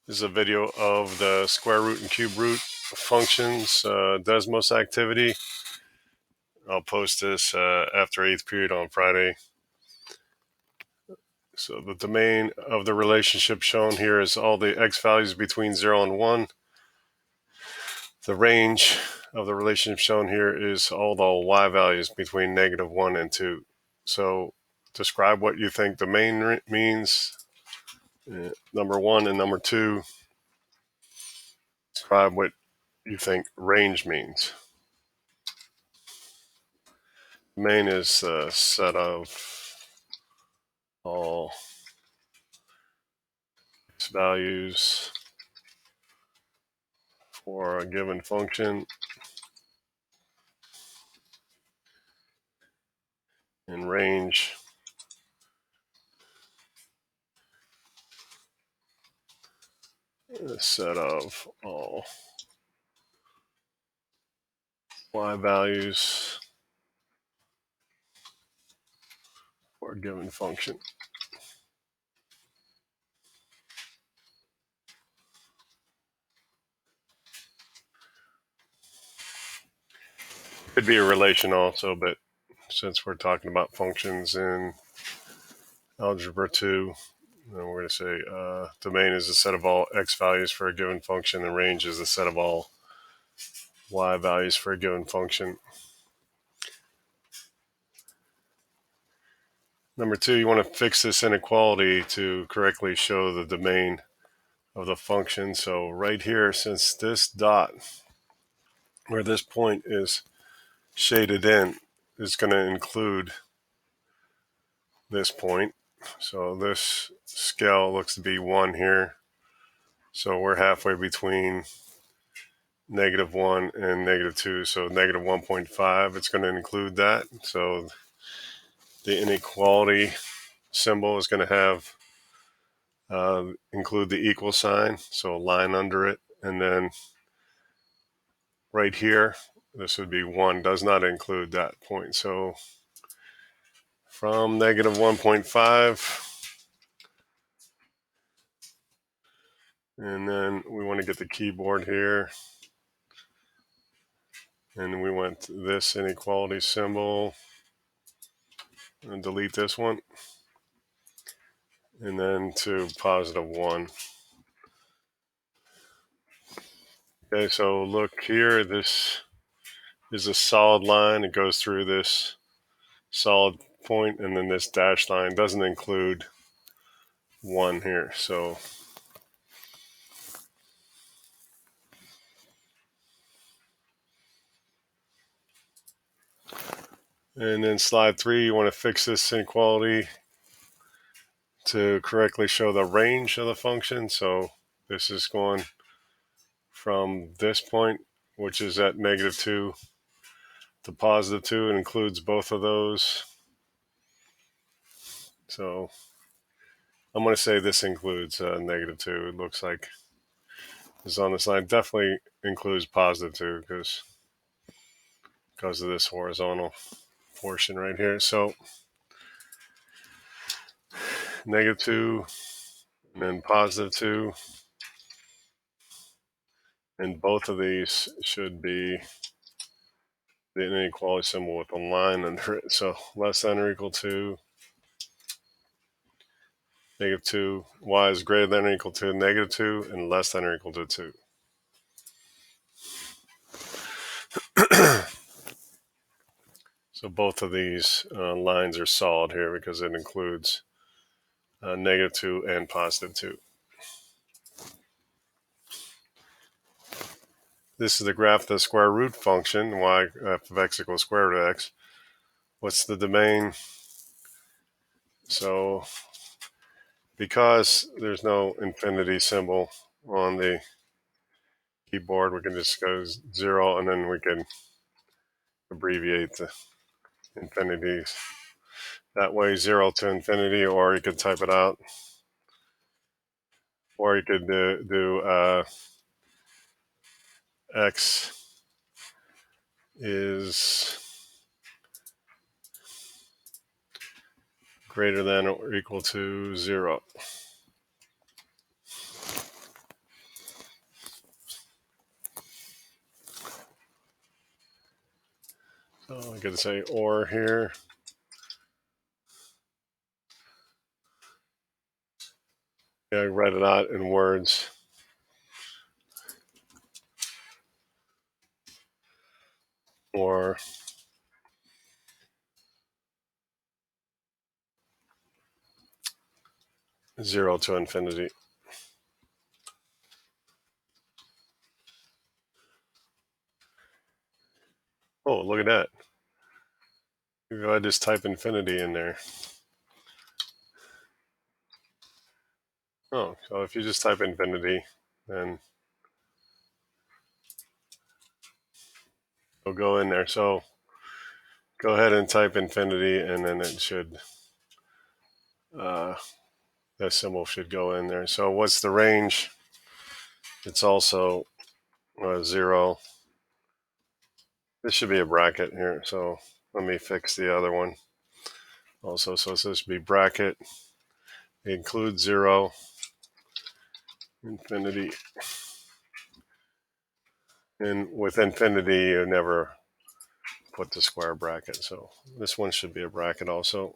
This is a video of the square root and cube root functions, desmos activity. I'll post this after 8th period on Friday. So the domain of the relationship shown here is all the x values between 0 and 1. The range of the relationship shown here is all the y values between -1 and 2. So describe what you think domain means, number 1, and number 2, describe what you think range means. Domain is a set of all x values for a given function, and range a set of all y values for a given function. Could be a relation also, but since we're talking about functions in algebra 2, then we're going to say domain is a set of all x values for a given function, and range is a set of all y values for a given function. Number 2, you want to fix this inequality to correctly show the domain of the function. So right here, since this dot, where this point is shaded in, is going to include this point. So this scale looks to be 1 here. So we're halfway between -1 and -2. So -1.5, it's going to include that. So the inequality symbol is going to have include the equal sign, so a line under it, and then right here this would be 1, does not include that point. So from -1.5, and then we want to get the keyboard here, and we want this inequality symbol, and delete this one, and then to +1. Okay, so look here, this is a solid line. It goes through this solid point, and then this dashed line doesn't include 1 here. So and then slide 3, you want to fix this inequality to correctly show the range of the function. So this is going from this point, which is at -2, to +2. It includes both of those. So I'm going to say this includes -2. It looks like it's on this line. Definitely includes +2 because of this horizontal portion right here. So -2 and then +2, and both of these should be the inequality symbol with a line under it. So less than or equal to -2, y is greater than or equal to -2, and less than or equal to 2. So both of these lines are solid here because it includes -2 and +2. This is the graph of the square root function, y f of x equals square root of x. What's the domain? So because there's no infinity symbol on the keyboard, we can just go 0, and then we can abbreviate the infinities that way, 0 to infinity, or you could type it out, or you could do x is greater than or equal to 0. could say or here. Yeah, write it out in words. Or 0 to infinity. Oh, look at that. You go ahead and just type infinity in there. Oh, so if you just type infinity, then it'll go in there. So go ahead and type infinity, and then it should, that symbol should go in there. So what's the range? It's also 0. This should be a bracket here. So let me fix the other one also. So this should be bracket. It includes 0, infinity. And with infinity, you never put the square bracket. So this one should be a bracket also.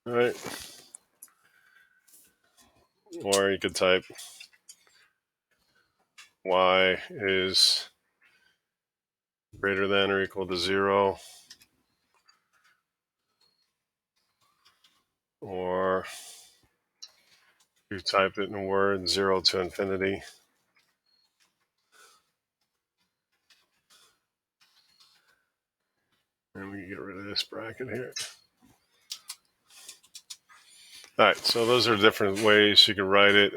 All right. Or you could type y is greater than or equal to 0. Or you type it in words, 0 to infinity. And we can get rid of this bracket here. All right, so those are different ways you can write it.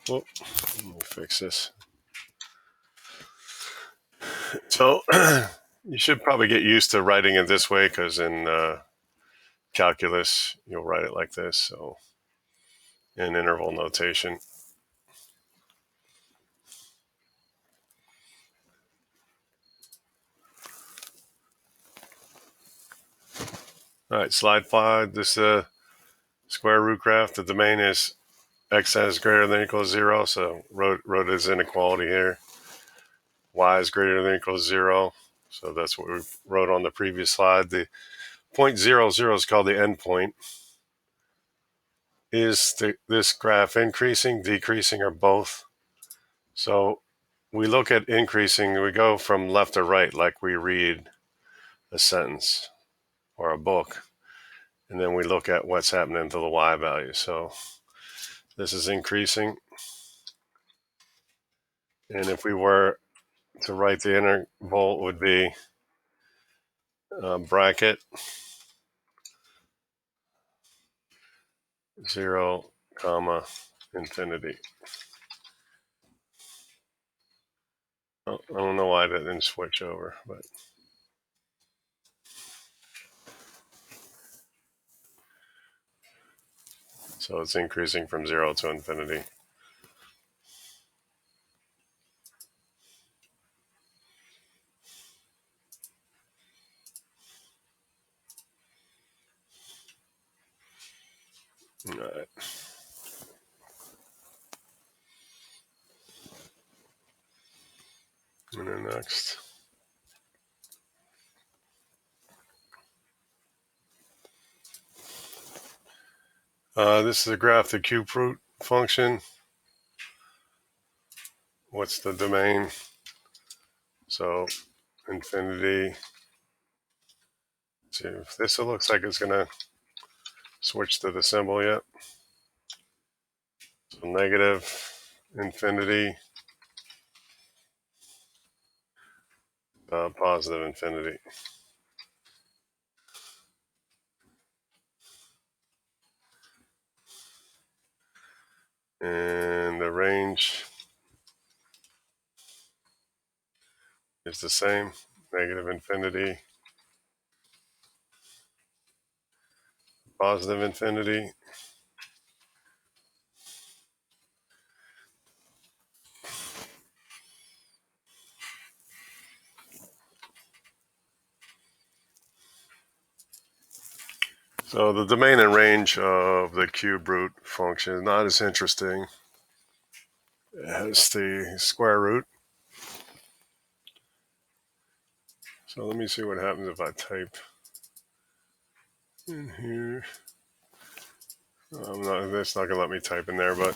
Let me fix this. So you should probably get used to writing it this way, because in calculus, you'll write it like this. So in interval notation. All right, slide 5. This is a square root graph. The domain is x is greater than or equal to 0. So wrote as inequality here. Y is greater than or equal to 0. So that's what we wrote on the previous slide. The point 0, 0 is called the endpoint. Is this graph increasing, decreasing, or both? So we look at increasing, we go from left to right like we read a sentence or a book. And then we look at what's happening to the y value. So this is increasing. And if we were to write the interval, it would be bracket 0, comma, infinity. Oh, I don't know why that didn't switch over, but so it's increasing from 0 to infinity. All right. And then next. This is a graph, the cube root function. What's the domain? So infinity. See if this looks like it's going to switch to the symbol yet. So negative infinity, positive infinity. And the range is the same, negative infinity, positive infinity. So the domain and range of the cube root function is not as interesting as the square root. So let me see what happens if I type in here. It's not going to let me type in there, but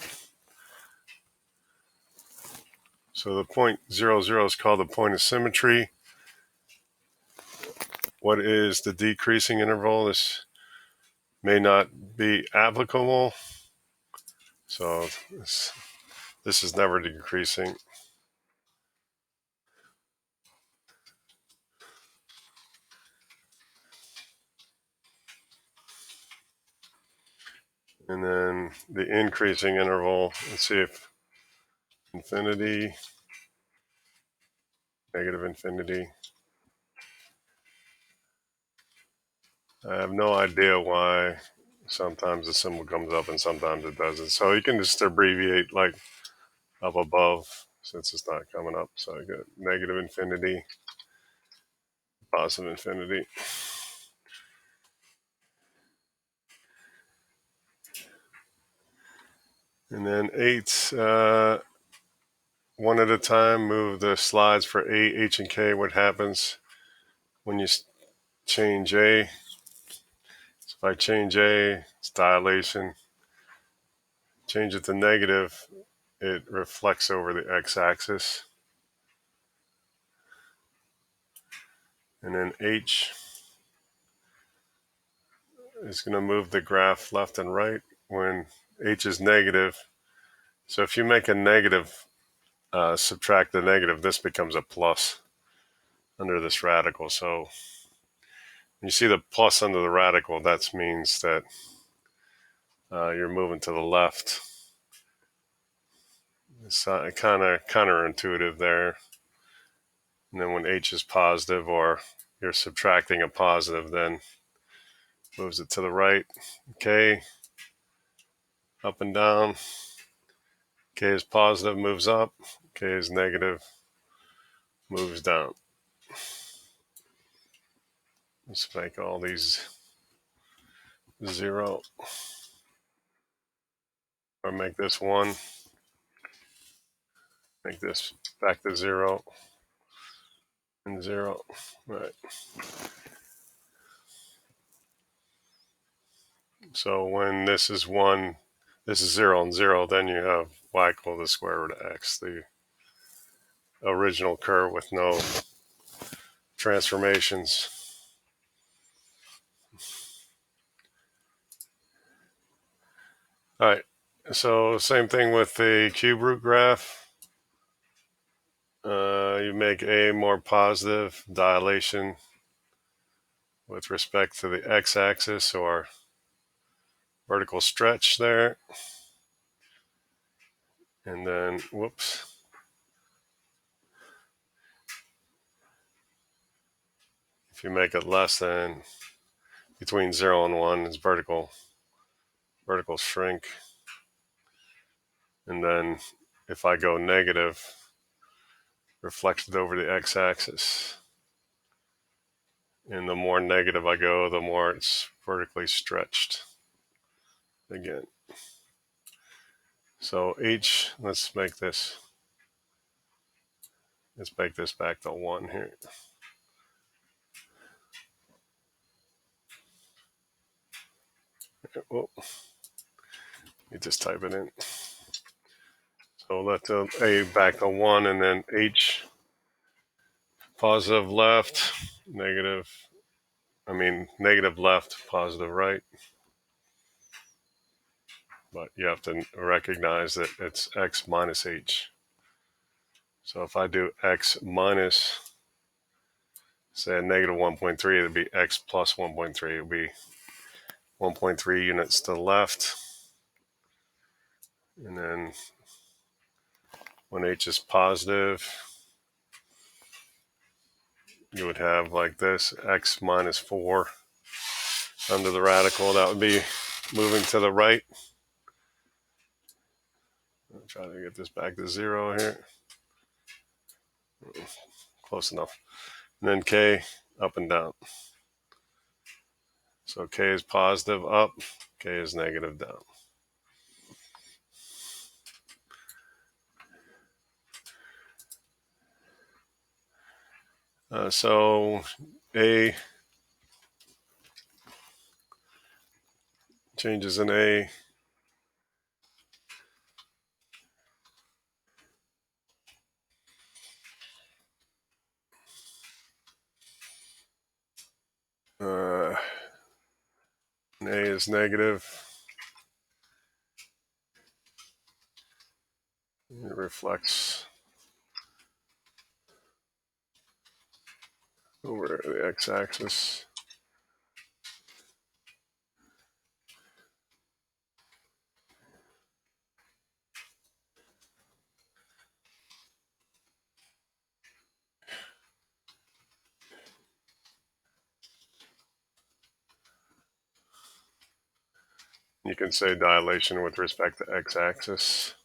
so the point 0, 0 is called the point of symmetry. What is the decreasing interval? This may not be applicable. So this is never decreasing. And then the increasing interval, let's see if infinity, negative infinity. I have no idea why sometimes the symbol comes up and sometimes it doesn't. So you can just abbreviate like up above since it's not coming up. So I got negative infinity, positive infinity. And then 8, one at a time, move the slides for A, H, and K. What happens when you change A? So if I change A, it's dilation. Change it to negative, it reflects over the x-axis. And then H is going to move the graph left and right when H is negative. So if you make a negative, subtract the negative, this becomes a plus under this radical. So you see the plus under the radical, that means that you're moving to the left. It's kind of counterintuitive there. And then when H is positive or you're subtracting a positive, then moves it to the right. K, up and down. K is positive, moves up. K is negative, moves down. Let's make all these 0. Or make this 1. Make this back to 0 and 0. Right. So when this is 1, this is 0 and 0, then you have y equal to the square root of x, the original curve with no transformations. All right, so same thing with the cube root graph. You make A more positive, dilation with respect to the x-axis or vertical stretch there. And then, whoops. If you make it less than between 0 and 1, it's vertical shrink. And then if I go negative, reflected over the x-axis. And the more negative I go, the more it's vertically stretched again. So H, let's make this back to 1 here. Oh, you just type it in. So let the A back to 1 and then H, positive left, negative left, positive right. But you have to recognize that it's x minus h. So if I do x minus, say, a negative 1.3, it would be x plus 1.3. It would be 1.3 units to the left. And then when h is positive, you would have like this, x minus 4 under the radical. That would be moving to the right. I'll try to get this back to 0 here. Close enough. And then k, up and down. So k is positive up, k is negative down. So A changes in A. And A is negative. It reflects over the x-axis. You can say dilation with respect to x-axis.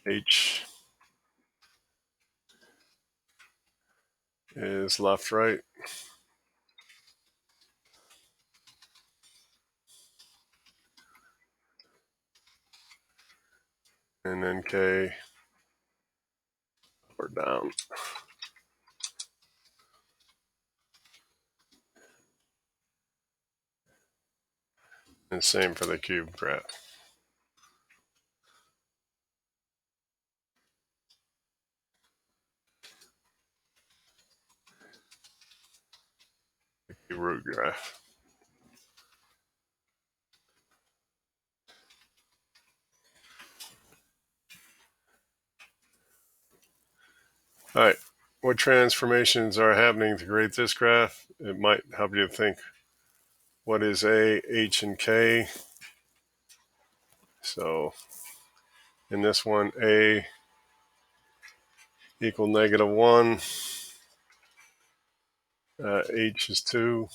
H is left-right. And then K up or down. And same for the cube graph. The root graph. All right, what transformations are happening to create this graph? It might help you to think, what is A, H, and K? So in this one, A equal -1, H is 2,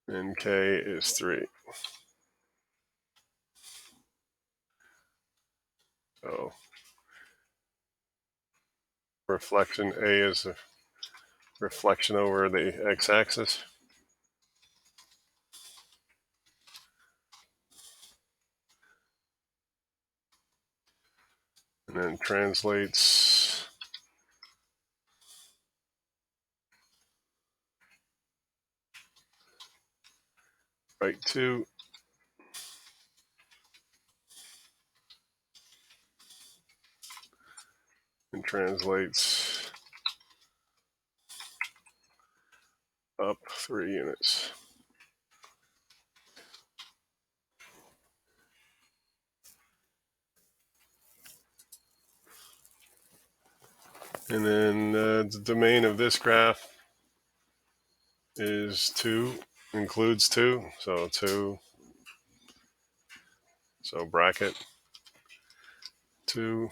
and K is 3. So reflection, A is a reflection over the x-axis. And then translates right 2. And translates up 3 units. And then the domain of this graph is 2, includes 2, so 2, so bracket 2,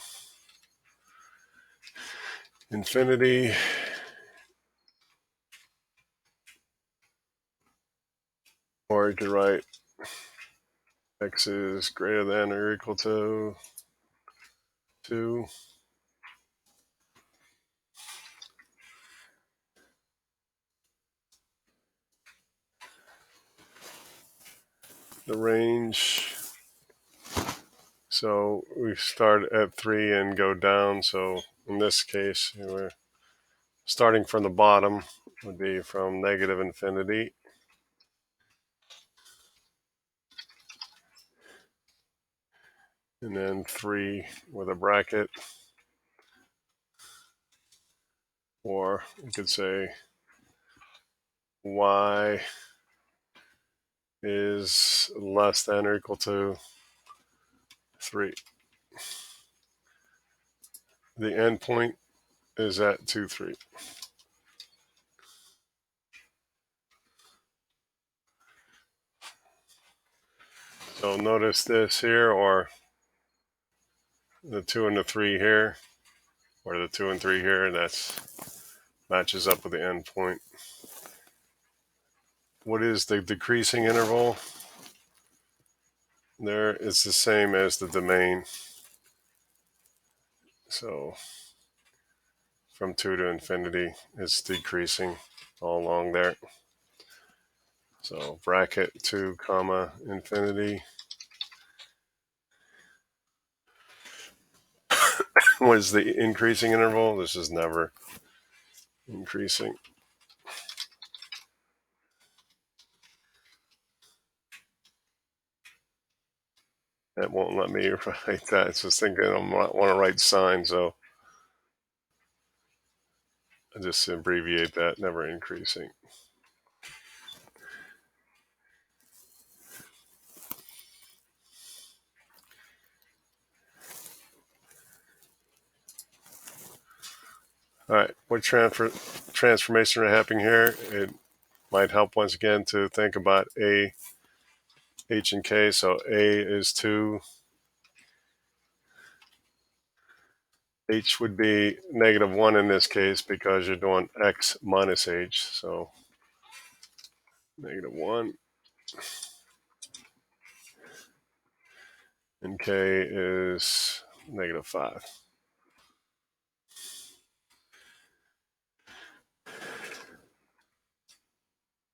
infinity, or you could write x is greater than or equal to 2, the range. So we start at 3 and go down. So in this case, we're starting from the bottom, would be from -infinity and then 3 with a bracket, or you could say y is less than or equal to 3. The endpoint is at 2, 3. So notice this here, or the 2 and the 3 here, or the 2 and 3 here, and that's matches up with the endpoint. What is the decreasing interval? There it's the same as the domain. So from 2 to infinity, it's decreasing all along there. So bracket 2 comma infinity. What is the increasing interval? This is never increasing. It won't let me write that. It's just thinking I want to write sine, so I just abbreviate that, never increasing. All right, what transformation are happening here? It might help once again to think about A, H, and K. So A is 2. H would be -1 in this case because you're doing X minus H. So -1. And K is -5.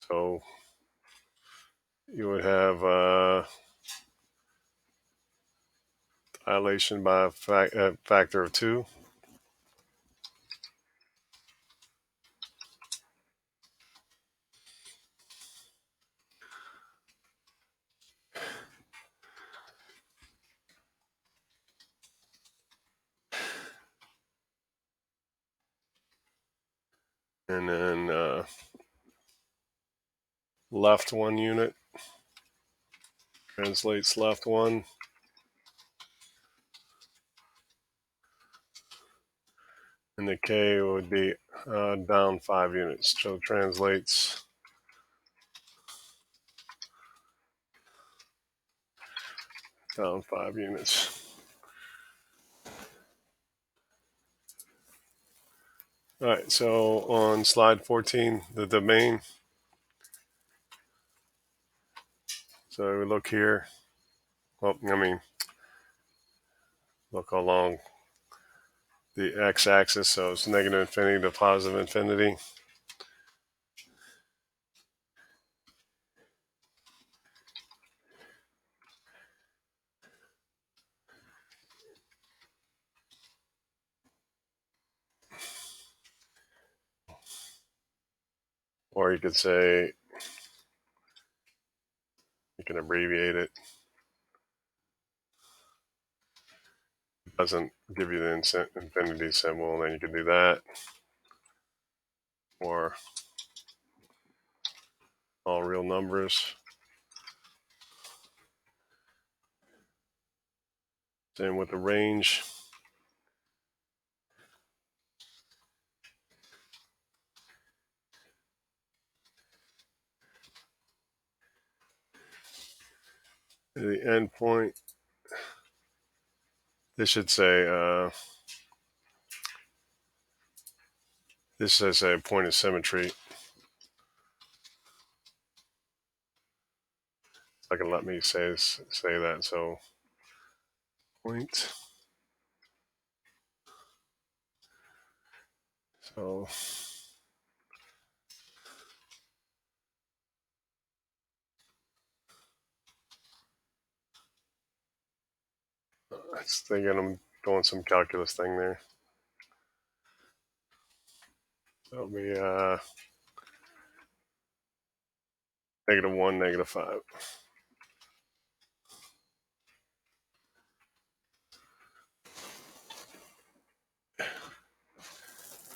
So you would have dilation by a factor of 2. And then left 1 unit translates left 1. And the K would be down 5 units. So translates down 5 units. All right, so on slide 14, the domain. So we look here. Well, look along the x-axis. So it's -infinity to +infinity. Or you could say, you can abbreviate it. It doesn't give you the infinity symbol, and then you can do that. Or all real numbers. Same with the range. The endpoint, this should say, this says a point of symmetry. It's not gonna let me say that. So point. So it's thinking I'm doing some calculus thing there. That'll be -1, -5.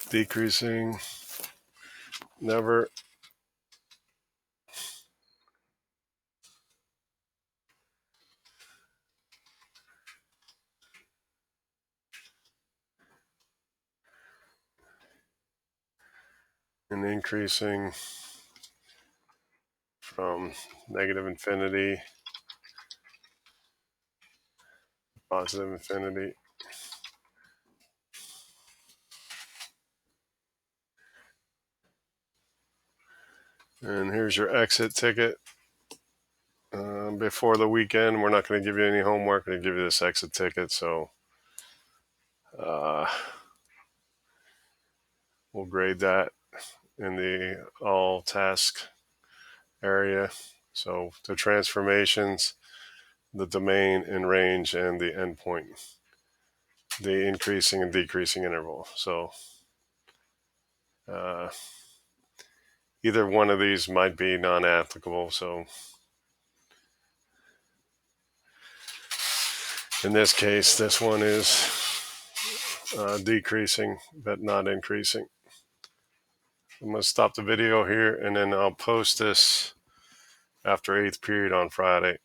Decreasing, never. And increasing from -infinity, +infinity. And here's your exit ticket. Before the weekend, we're not going to give you any homework. We're going to give you this exit ticket. So we'll grade that in the all task area. So the transformations, the domain and range, and the endpoint. the increasing and decreasing interval. So either one of these might be non-applicable. So in this case, this one is decreasing but not increasing. I'm going to stop the video here, and then I'll post this after 8th period on Friday.